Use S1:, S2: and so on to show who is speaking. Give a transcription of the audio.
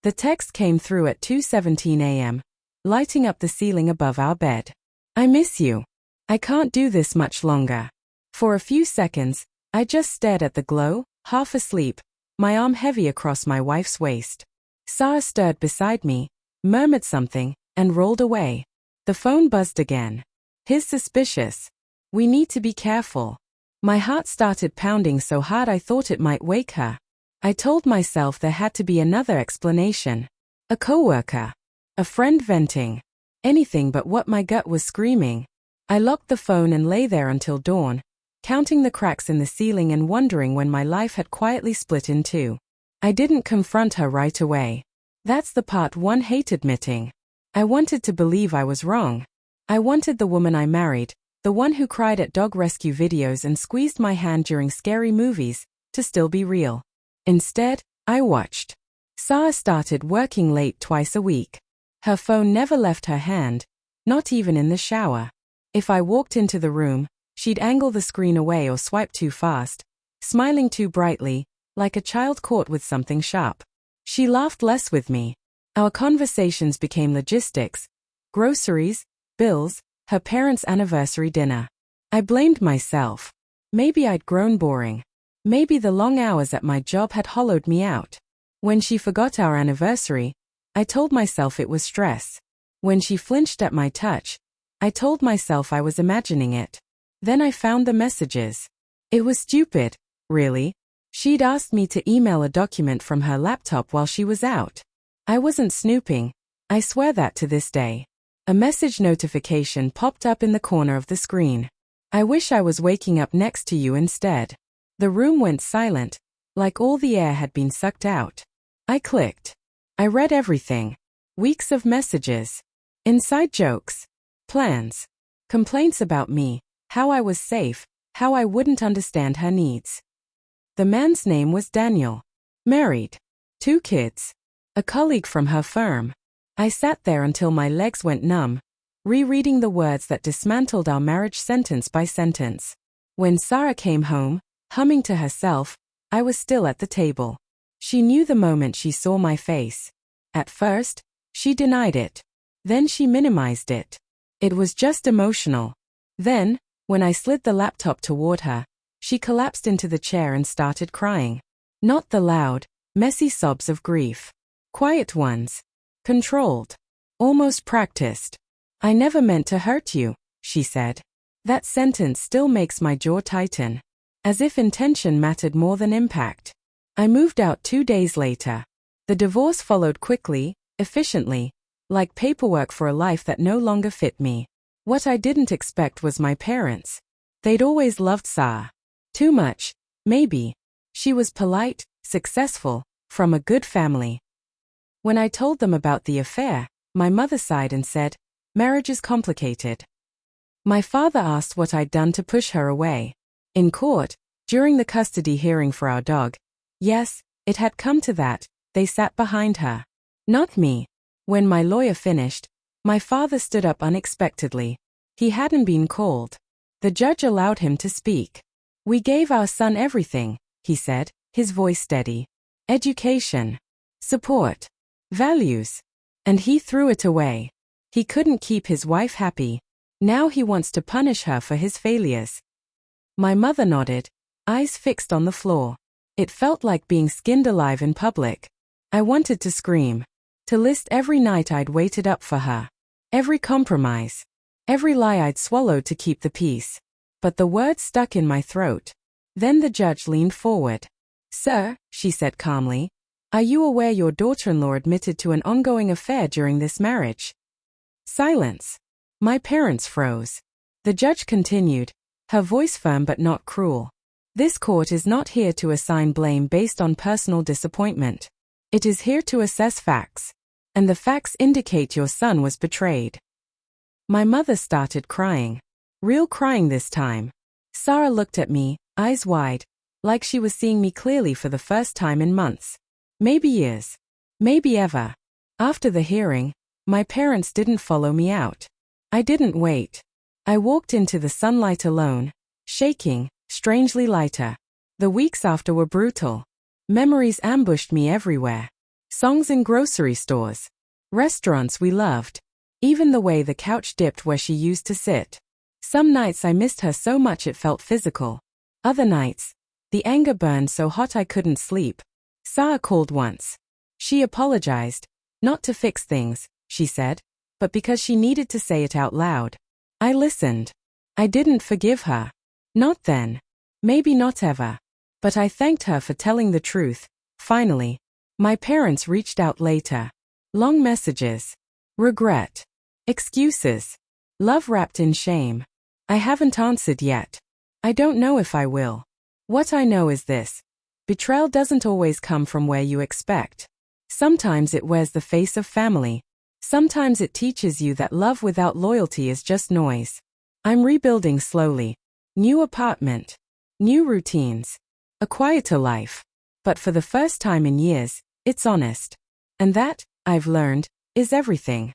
S1: The text came through at 2:17 a.m., lighting up the ceiling above our bed. I miss you. I can't do this much longer. For a few seconds, I just stared at the glow, half asleep, my arm heavy across my wife's waist. Sarah stirred beside me, murmured something, and rolled away. The phone buzzed again. He's suspicious. We need to be careful. My heart started pounding so hard I thought it might wake her. I told myself there had to be another explanation. A coworker. A friend venting. Anything but what my gut was screaming. I locked the phone and lay there until dawn, counting the cracks in the ceiling and wondering when my life had quietly split in two. I didn't confront her right away. That's the part one hates admitting. I wanted to believe I was wrong. I wanted the woman I married, the one who cried at dog rescue videos and squeezed my hand during scary movies, to still be real. Instead, I watched. Sarah started working late twice a week. Her phone never left her hand, not even in the shower. If I walked into the room, she'd angle the screen away or swipe too fast, smiling too brightly, like a child caught with something sharp. She laughed less with me. Our conversations became logistics, groceries, bills, her parents' anniversary dinner. I blamed myself. Maybe I'd grown boring. Maybe the long hours at my job had hollowed me out. When she forgot our anniversary, I told myself it was stress. When she flinched at my touch, I told myself I was imagining it. Then I found the messages. It was stupid, really. She'd asked me to email a document from her laptop while she was out. I wasn't snooping. I swear that to this day. A message notification popped up in the corner of the screen. I wish I was waking up next to you instead. The room went silent, like all the air had been sucked out. I clicked. I read everything. Weeks of messages. Inside jokes. Plans. Complaints about me, how I was safe, how I wouldn't understand her needs. The man's name was Daniel. Married. 2 kids. A colleague from her firm. I sat there until my legs went numb, rereading the words that dismantled our marriage sentence by sentence. When Sarah came home, humming to herself, I was still at the table. She knew the moment she saw my face. At first, she denied it. Then she minimized it. It was just emotional. Then, when I slid the laptop toward her, she collapsed into the chair and started crying. Not the loud, messy sobs of grief. Quiet ones. Controlled. Almost practiced. I never meant to hurt you, she said. That sentence still makes my jaw tighten. As if intention mattered more than impact. I moved out 2 days later. The divorce followed quickly, efficiently, like paperwork for a life that no longer fit me. What I didn't expect was my parents. They'd always loved Sarah. Too much, maybe. She was polite, successful, from a good family. When I told them about the affair, my mother sighed and said, "Marriage is complicated." My father asked what I'd done to push her away. In court, during the custody hearing for our dog, yes, it had come to that, they sat behind her. Not me. When my lawyer finished, my father stood up unexpectedly. He hadn't been called. The judge allowed him to speak. "We gave our son everything," he said, his voice steady. "Education. Support. Values. And he threw it away. He couldn't keep his wife happy. Now he wants to punish her for his failures." My mother nodded, eyes fixed on the floor. It felt like being skinned alive in public. I wanted to scream. To list every night I'd waited up for her. Every compromise. Every lie I'd swallowed to keep the peace. But the words stuck in my throat. Then the judge leaned forward. "Sir," she said calmly, "are you aware your daughter-in-law admitted to an ongoing affair during this marriage?" Silence. My parents froze. The judge continued, her voice firm but not cruel. "This court is not here to assign blame based on personal disappointment. It is here to assess facts. And the facts indicate your son was betrayed." My mother started crying. Real crying this time. Sarah looked at me, eyes wide, like she was seeing me clearly for the first time in months. Maybe years. Maybe ever. After the hearing, my parents didn't follow me out. I didn't wait. I walked into the sunlight alone, shaking, strangely lighter. The weeks after were brutal. Memories ambushed me everywhere. Songs in grocery stores. Restaurants we loved. Even the way the couch dipped where she used to sit. Some nights I missed her so much it felt physical. Other nights, the anger burned so hot I couldn't sleep. Sarah called once. She apologized. Not to fix things, she said, but because she needed to say it out loud. I listened. I didn't forgive her. Not then. Maybe not ever. But I thanked her for telling the truth. Finally, my parents reached out later. Long messages. Regret. Excuses. Love wrapped in shame. I haven't answered yet. I don't know if I will. What I know is this. Betrayal doesn't always come from where you expect. Sometimes it wears the face of family. Sometimes it teaches you that love without loyalty is just noise. I'm rebuilding slowly. New apartment. New routines. A quieter life. But for the first time in years, it's honest. And that, I've learned, is everything.